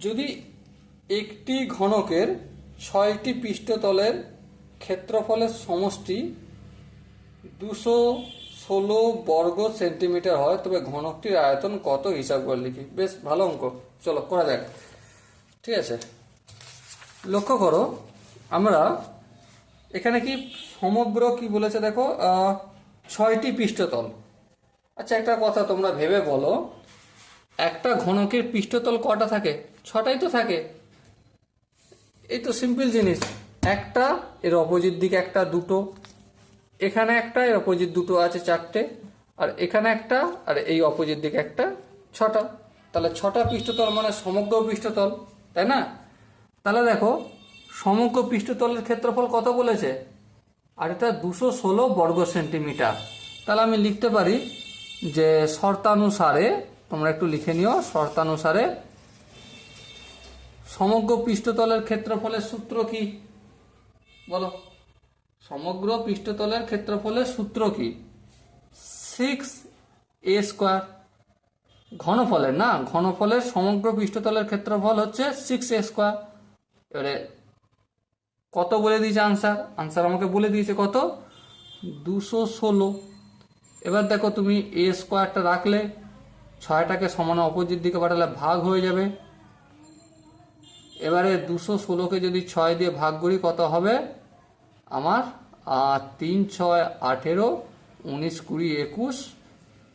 যদি একটি ঘনকের 6টি পৃষ্ঠতলের ক্ষেত্রফলের সমষ্টি 216 বর্গ সেন্টিমিটার হয়, তবে ঘনকটির আয়তন কত হিসাব করে লিখি। বেশ ভালো অঙ্ক, চলো করা যাক। ঠিক আছে, লক্ষ্য করো, আমরা এখানে কি সমগ্র কি বলেছে দেখো, 6টি পৃষ্ঠতল। আচ্ছা একটা কথা তোমরা ভেবে বলো, একটা ঘনকের পৃষ্ঠতল কটা থাকে, 6টাই তো থাকে। এই তো সিম্পল জিনিস, একটা, এর অপোজিট দিকে একটা, দুটো, এখানে একটা, এর অপোজিট দুটো আছে 4টে, আর এখানে একটা, আর এই অপোজিট দিকে একটা, 6টা। তাহলে 6টা পৃষ্ঠতল মানে সমগ্র পৃষ্ঠতল, তাই না? তাহলে দেখো সমগ্র পৃষ্ঠতলের ক্ষেত্রফল কত বলেছে, আর এটা 216 বর্গ সেন্টিমিটার। তাহলে আমি লিখতে পারি যে শর্তানুসারে, তোমরা একটু লিখে নিও, শর্তানুসারে সমগ্র পৃষ্ঠতলের ক্ষেত্রফলের সূত্র কি বলো, সমগ্র পৃষ্ঠতলের ক্ষেত্রফলের সূত্র কি, 6a²। ঘনফলের না, ঘনফলের সমগ্র পৃষ্ঠতলের ক্ষেত্রফল হচ্ছে 6a²। এবারে কত বলে দিয়েছে আনসার, আনসার আমাকে বলে দিয়েছে কত, 216। এবার দেখো তুমি a² রাখলে 6টাকে সমান অপোজিট দিকে পাঠালে ভাগ হয়ে যাবে। এবারে 216কে যদি 6 দিয়ে ভাগ করি কত হবে আমার, 3 6 18, 19 20 21,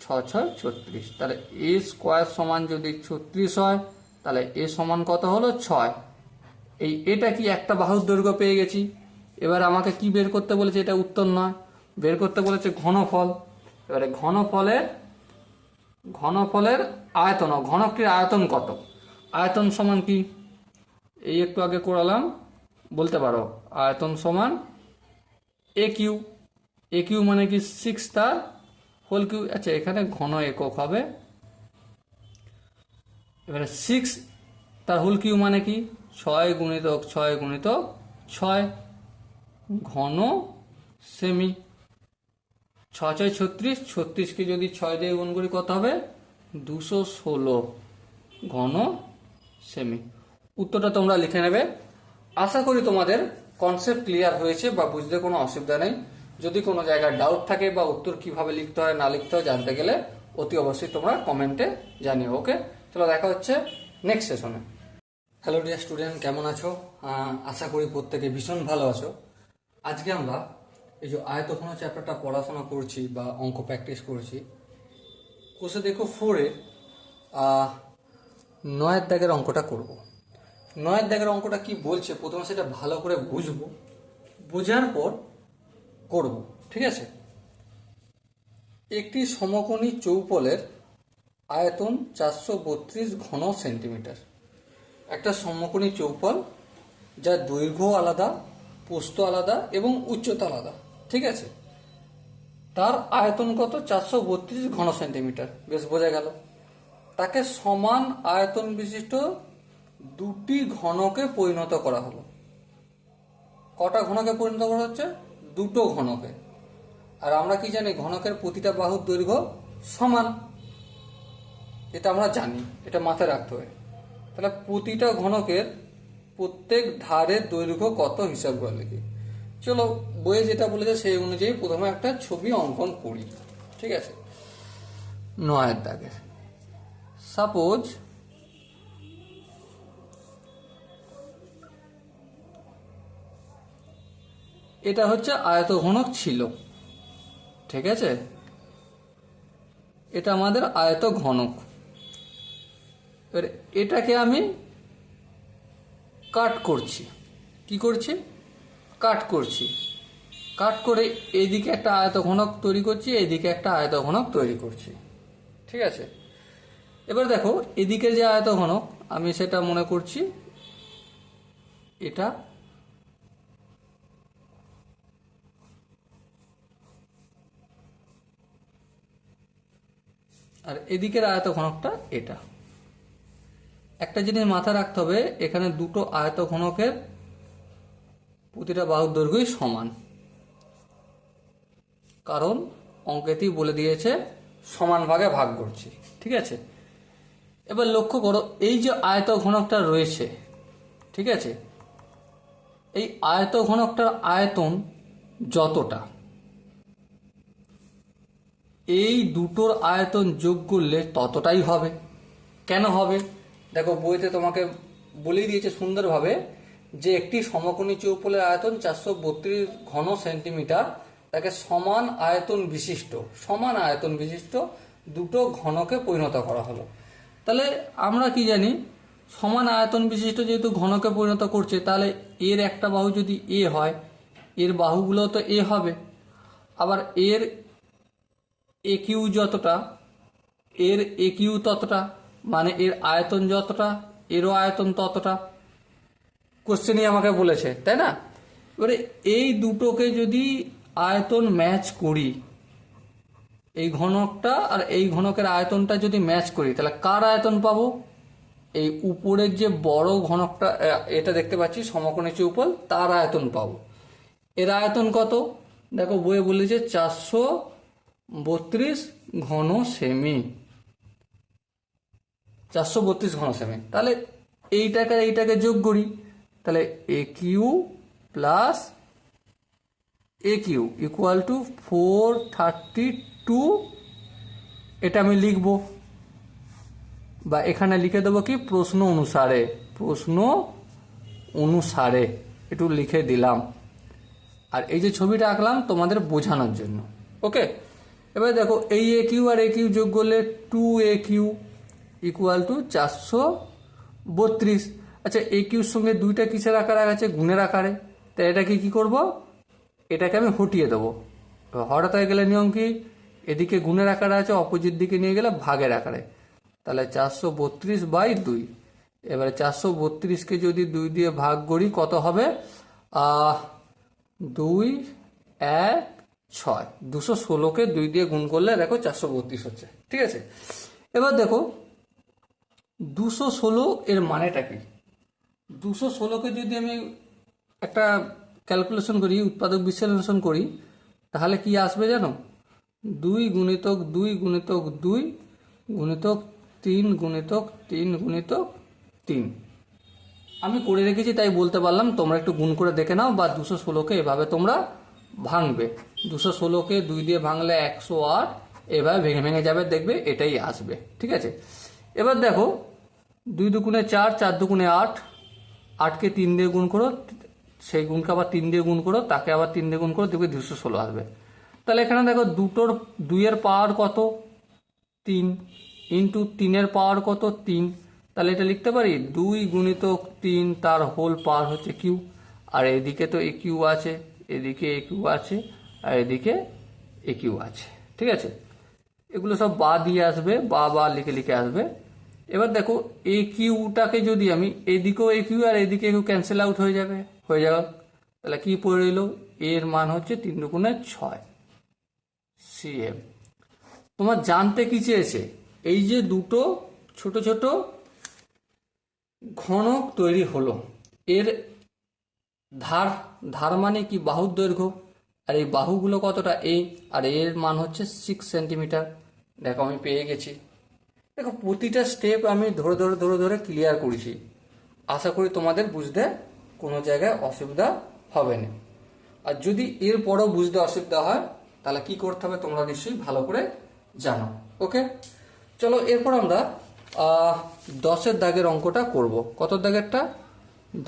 6 6 36। তাহলে a² সমান যদি 36 হয় তাহলে a সমান কত হলো 6। এটা কি একটা বাহুর দৈর্ঘ্য পেয়ে গেছি। এবার আমাকে কি বের করতে বলেছে, এটা উত্তর নয়, বের করতে বলেছে ঘনফল। এবারে ঘনফলের আয়তন, ঘনকটির আয়তন কত, আয়তন সমান কি, এই একটু আগে করালাম, বলতে পারো আয়তন সমান এ কিউ মানে কি 6 তার হোল কিউ। আচ্ছা এখানে ঘন একক হবে। এবারে 6 তার হোল কিউ মানে কি 6 গুণিতক 6 গুণিতক 6 ঘন সেমি। 6 6 36, 36কে যদি 6 দিয়ে গুণ করি কত হবে 216 ঘন সেমি। উত্তরটা তোমরা লিখে নেবে। আশা করি তোমাদের কনসেপ্ট ক্লিয়ার হয়েছে বা বুঝতে কোনো অসুবিধা নেই। যদি কোনো জায়গায় ডাউট থাকে বা উত্তর কিভাবে লিখতে হয় না লিখতে হয় জানতে গেলে অতি অবশ্যই তোমরা কমেন্টে জানিও। ওকে, চলো দেখা হচ্ছে নেক্সট সেশনে। হ্যালো ডিয়ার স্টুডেন্ট, কেমন আছো? আশা করি প্রত্যেকে ভীষণ ভালো আছো। আজকে আমরা এই যে আয়তঘন চ্যাপ্টারটা পড়াশোনা করছি বা অঙ্ক প্র্যাকটিস করছি, কোষে দেখো 4-এর 9 দাগের অঙ্কটা করব। 9 দাগের অঙ্কটা কি বলছে প্রথমে সেটা ভালো করে বুঝবো, বোঝার পর করব, ঠিক আছে? একটি সমকোণী চৌপলের আয়তন 432 ঘন সেন্টিমিটার। একটা সমকোণী চৌপল যার দৈর্ঘ্য আলাদা, প্রস্থ আলাদা এবং উচ্চতা আলাদা, ঠিক আছে? তার আয়তন কত, 432 ঘন সেন্টিমিটার। বেশ বোঝা গেল। তাকে সমান আয়তন বিশিষ্ট দুটি ঘনকে পরিণত করা হলো। কটা ঘনকে পরিণত করা হচ্ছে? দুটো ঘনকে। আর আমরা কি জানি, ঘনকের প্রতিটা বাহুর দৈর্ঘ্য সমান, এটা আমরা জানি, এটা মাথায় রাখতে হবে। তাহলে প্রতিটা ঘনকের প্রত্যেক ধারের দৈর্ঘ্য কত হিসাব করে লিখি। চলো বইয়ে যেটা বলেছে সেই অনুযায়ী প্রথমে একটা ছবি অঙ্কন করি, ঠিক আছে? 9 দাগের সাপোজ এটা হচ্ছে আয়তঘনক ছিল, ঠিক আছে? এটা আমাদের আয়তঘনক। এবার এটাকে আমি কাট করছি। কি করছি? কাট করছি। কাট করে এইদিকে একটা আয়তঘনক তৈরি করছি, এইদিকে একটা আয়তঘনক তৈরি করছি, ঠিক আছে? এবার দেখো এদিকের যে আয়তঘনক আমি সেটা মনে করছি এটা, আর এদিকের আয়তঘনকটা এটা। একটা জিনিস মাথায় রাখতে হবে, এখানে দুটো আয়তঘনকের প্রতিটা বাহুর দৈর্ঘ্যই সমান, কারণ অঙ্কেতেই বলে দিয়েছে সমান ভাগে ভাগ করছি, ঠিক আছে? এবার লক্ষ্য করো এই যে আয়তঘনকটা রয়েছে, ঠিক আছে, এই আয়তঘনকটার আয়তন যতটা, এই দুটোর আয়তন যোগ করলে ততটাই হবে। কেন হবে? দেখো বইতে তোমাকে বলেই দিয়েছে সুন্দরভাবে যে একটি সমকোণী চৌপলের আয়তন 432 ঘন সেন্টিমিটার, তাকে সমান আয়তন বিশিষ্ট দুটো ঘনকে পরিণত করা হলো। তাহলে আমরা কি জানি, সমান আয়তন বিশিষ্ট যেহেতু ঘনকে পরিণত করছে, তাহলে এর একটা বাহু যদি এ হয়, এর বাহুগুলো তো এ হবে। আবার এর এ কিউ যতটা, এর এ কিউ ততটা, মানে এর আয়তন যতটা এরও আয়তন ততটা। কোশ্চেনই আমাকে বলেছে, তাই না? এবারে এই দুটোকে যদি আয়তন ম্যাচ করি, এই ঘনকটা আর এই ঘনকের আয়তনটা যদি ম্যাচ করি, তাহলে কার আয়তন পাবো? এই উপরের যে বড় ঘনকটা এটা দেখতে পাচ্ছি সমকোণী চৌপল, তার আয়তন পাবো। এর আয়তন কত? দেখো বইয়ে বলেছে 432 ঘন সেমি। 432 ঘন সেমি। তাহলে এইটাকে যোগ করি, তাহলে A Q plus A Q equal to 432। এটা আমি লিখবো, বা এখানে লিখে দেবো কি প্রশ্ন অনুসারে একটু লিখে দিলাম। আর এই যে ছবিটা আঁকলাম তোমাদের বোঝানোর জন্য। ওকে, এবার দেখো এই এ কিউ আর এ কিউ যোগ করলে 2AQ ইকুয়াল টু 432। আচ্ছা, এ কিউর সঙ্গে দুইটা কিসের আকারে আছে? গুণের আকারে। তাই এটাকে কি করব? এটাকে আমি হটিয়ে দেবো। হঠাৎ হয়ে গেলে নিয়ম কি, এদিকে গুণের আকারে আছে, অপোজিট দিকে নিয়ে গেলে ভাগের আকারে। তাহলে 432/2। এবারে 432কে যদি 2 দিয়ে ভাগ করি কত হবে? 2 1 6। 216কে 2 দিয়ে গুণ করলে দেখো 432 হচ্ছে। ঠিক আছে, এবার দেখো 216 এর মানেটা কি? 216কে যদি আমি একটা ক্যালকুলেশন করি, উৎপাদক বিশ্লেষণ করি, তাহলে কি আসবে জানো? 2 গুণিতক 2 গুণিতক 2 গুণিতক 3 গুণিতক 3 গুণিতক 3। আমি করে রেখেছি তাই বলতে পারলাম, তোমরা একটু গুণ করে দেখে নাও, বা 216কে এভাবে তোমরা ভাঙবে। 216কে 2 দিয়ে ভাঙলে 108, এভাবে ভেঙে ভেঙে যাবে, দেখবে এটাই আসবে। ঠিক আছে, এবার দেখো 2 দুগুণে 4, 4 দুগুণে 8, 8কে 3 দিয়ে গুণ করো, সেই গুণকে আবার 3 দিয়ে গুণ করো, তাকে আবার 3 দিয়ে গুণ করো, দেখবে 216 আসবে। তাহলে এখানে দেখো 2 এর পাওয়ার কত? 3 ইন্টু 3 এর পাওয়ার কত? 3। তাহলে এটা লিখতে পারি 2 গুণিতক 3 তার হোল পাওয়ার হচ্ছে কিউ। আর এদিকে তো এ কিউ আছে, এদিকে এ কিউ আছে, আর এদিকে এ কিউ আছে। ঠিক আছে, এগুলো সব বা দিয়ে আসবে, বা লিখে লিখে আসবে। এবার দেখো এ কিউটাকে যদি আমি এদিকেও এ কিউ আর এদিকে কিউ ক্যান্সেল আউট হয়ে যাবে। তাহলে কি পড়ে রইল? এর মান হচ্ছে 3 দুগুণে 6 cm। তোমার জানতে কি চেয়েছে? এই যে দুটো ছোট ছোট ঘনক তৈরি হলো, এর ধার মানে কি? বাহুর দৈর্ঘ্য। আর এই বাহুগুলো কতটা? আর এর মান হচ্ছে 6 সেন্টিমিটার। দেখো আমি পেয়ে গেছি। দেখো প্রতিটা স্টেপ আমি ধরে ধরে ক্লিয়ার করেছি। আশা করি তোমাদের বুঝতে কোনো জায়গায় অসুবিধা হবে না। আর যদি এরপরও বুঝতে অসুবিধা হয় তাহলে কি করতে হবে তোমরা নিশ্চয়ই ভালো করে জানো। ওকে, চলো এরপর আমরা 10-এর দাগের অঙ্কটা করব। কত দাগেরটা?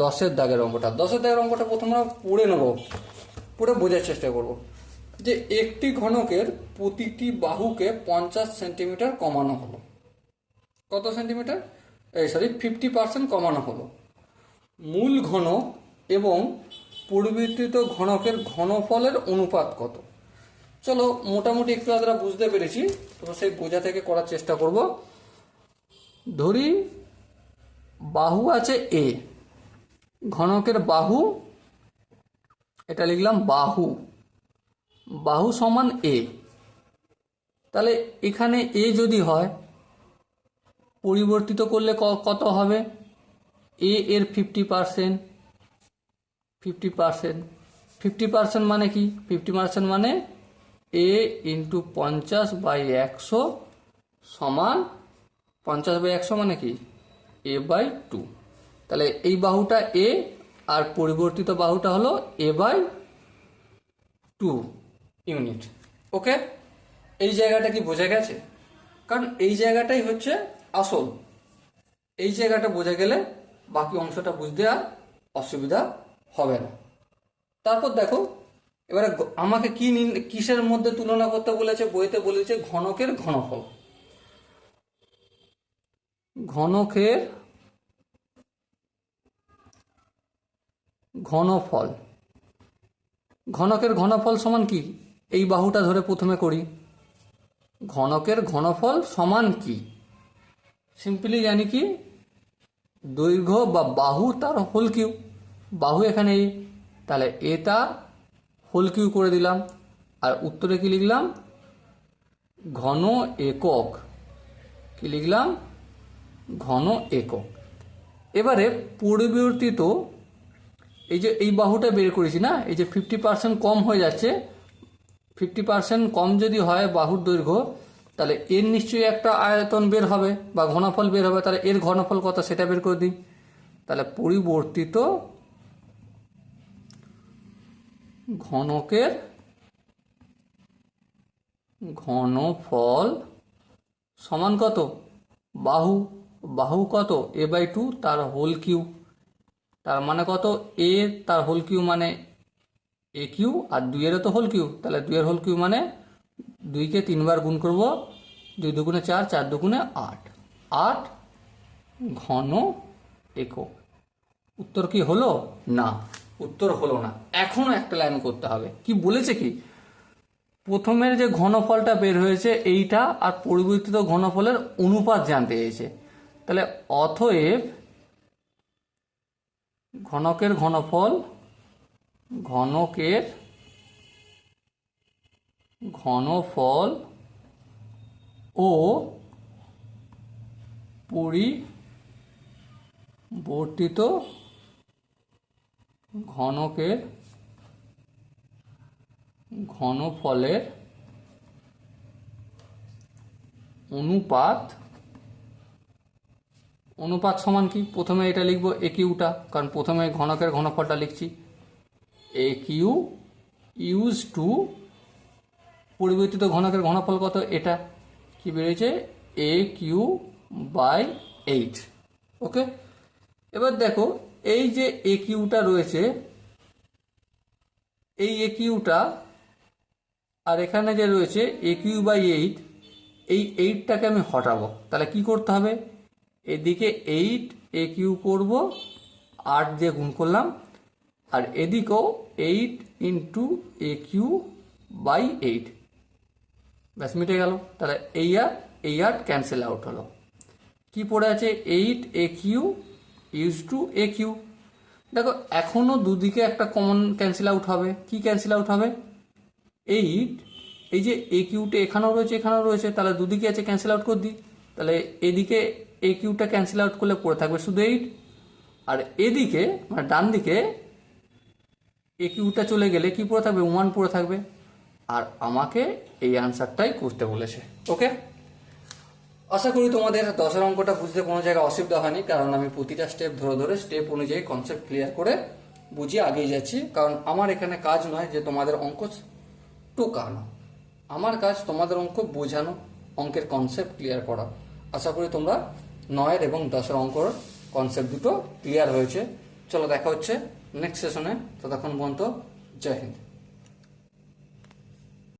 10-এর দাগের অঙ্কটা। 10-এর দাগের অঙ্কটা প্রথমে আমরা পড়ে নেব, পড়ে বোঝার চেষ্টা করব যে একটি ঘনকের প্রতিটি বাহুকে 50 সেন্টিমিটার কমানো হলো। কত সেন্টিমিটার? 50% কমানো হলো। মূল ঘনক এবং পরিবর্তিত ঘনকের ঘনফলের অনুপাত কত? চলো মোটামুটি একটু আমরা বুঝতে পেরেছি, তো সেই বোঝা থেকে করার চেষ্টা করব। ধরি বাহু আছে এ, ঘনকের বাহু, এটা লিখলাম বাহু সমান এ। তাহলে এখানে এ যদি হয়, পরিবর্তিত করলে কত হবে? এ এর 50%। 50% মানে কি? 50% মানে এ ইন্টু 50/100 সমান 50/100 মানে কি? a/2। তাহলে এই বাহুটা এ আর পরিবর্তিত বাহুটা হলো a/2 ইউনিট। ওকে, এই জায়গাটা কি বোঝা গেছে? কারণ এই জায়গাটাই হচ্ছে আসল। এই জায়গাটা বোঝা গেলে বাকি অংশটা বুঝতে আর অসুবিধা হবে না। তারপর দেখো এবারে আমাকে কিসের মধ্যে তুলনা করতে বলেছে? বইতে বলেছে ঘনকের ঘনফল। ঘনকের ঘনফল। ঘনকের ঘনফল সমান কি? এই বাহুটা ধরে প্রথমে করি। ঘনকের ঘনফল সমান কি? সিম্পলি জানি কি, দৈর্ঘ্য বা বাহু তার হোল কিউ। বাহু এখানে এ, তাহলে এ তার হোল কিউ করে দিলাম। আর উত্তরে কি লিখলাম? ঘন একক। কি লিখলাম? ঘন একক। এবারে পরিবর্তিত এই যে এই বাহুটা বের করেছি না, এই যে 50% কম হয়ে যাচ্ছে। 50% কম যদি হয় বাহুর দৈর্ঘ্য, তাহলে এর নিশ্চয়ই একটা আয়তন বের হবে বা ঘনফল বের হবে, তাহলে এর ঘনফল কত সেটা বের করে দিই। তাহলে পরিবর্তিত ঘনকের ঘনফল সমান কত, বাহু, বাহু কত a/2 তার হোল কিউ, তার মানে কত a তার হোল কিউ মানে a কিউ, আর 2 এর তো হোল কিউ, তাহলে 2 এর হোল কিউ মানে 2কে 3 বার গুণ করব, 2 দুগুণে 4, 4 দুগুণে 8, 8 ঘন একক। উত্তর কি হলো? না, উত্তর হলো না। এখনো একটা লাইন করতে হবে। কি বলেছে কি, প্রথমের যে ঘনফলটা বের হয়েছে এইটা আর পরিবর্তিত ঘনফলের অনুপাত জানতে চেয়েছে। তাহলে অতএব ঘনকের ঘনফল, ঘনকের ঘনফল ও পরিবর্তিত ঘনকের ঘনফলের অনুপাত, অনুপাত সমান কি, প্রথমে এটা লিখবো এ কিউটা, কারণ প্রথমে ঘনকের ঘনফলটা লিখছি, এ কিউ ইউজ টু পরিবর্তিত ঘনকের ঘনফল কত, এটা কি বেরিয়েছে এ কিউ বাই 8। ওকে, এবার দেখো এই যে এ কিউটা রয়েছে, এই এ কিউটা আর এখানে যে রয়েছে এ কিউ বাই 8, এই 8টাকে আমি হটাবো। তাহলে কি করতে হবে, এদিকে 8 এ কিউ করবো, 8 দিয়ে গুণ করলাম, আর এদিকেও 8 ইন্টু এ কিউ বাই 8, ব্যাস মিটে গেল। তাহলে এই আর ক্যান্সেল আউট হলো। কি পড়ে আছে, 8 A Q use to A Q. দেখো এখনো দুদিকে একটা কমন ক্যান্সেল আউট হবে। কি ক্যান্সেল আউট হবে, 8, এই যে এ কিউটা এখানেও রয়েছে এখানেও রয়েছে, তাহলে দুদিকে আছে ক্যান্সেল আউট করে দিই। তাহলে এদিকে এ কিউটা ক্যান্সেল আউট করলে পড়ে থাকবে শুধু 8, আর এদিকে মানে ডান দিকে এ কিউটা চলে গেলে কি পড়ে থাকবে, 1 পড়ে থাকবে। আর আমাকে এই আনসারটাই করতে বলেছে। ওকে, আশা করি তোমাদের 10-এর অঙ্কটা বুঝতে কোনো জায়গায় অসুবিধা হয়নি, কারণ আমি প্রতিটা স্টেপ ধরে ধরে স্টেপ অনুযায়ী কনসেপ্ট ক্লিয়ার করে বুঝিয়ে আগিয়ে যাচ্ছি। কারণ আমার এখানে কাজ নয় যে তোমাদের অঙ্ক টোকানো, আমার কাজ তোমাদের অঙ্ক বোঝানো, অঙ্কের কনসেপ্ট ক্লিয়ার করা। আশা করি তোমরা 9 এবং 10-এর অঙ্কর কনসেপ্ট দুটো ক্লিয়ার হয়েছে। চলো দেখা হচ্ছে নেক্সট সেশনে, ততক্ষণ পর্যন্ত জয় হিন্দ।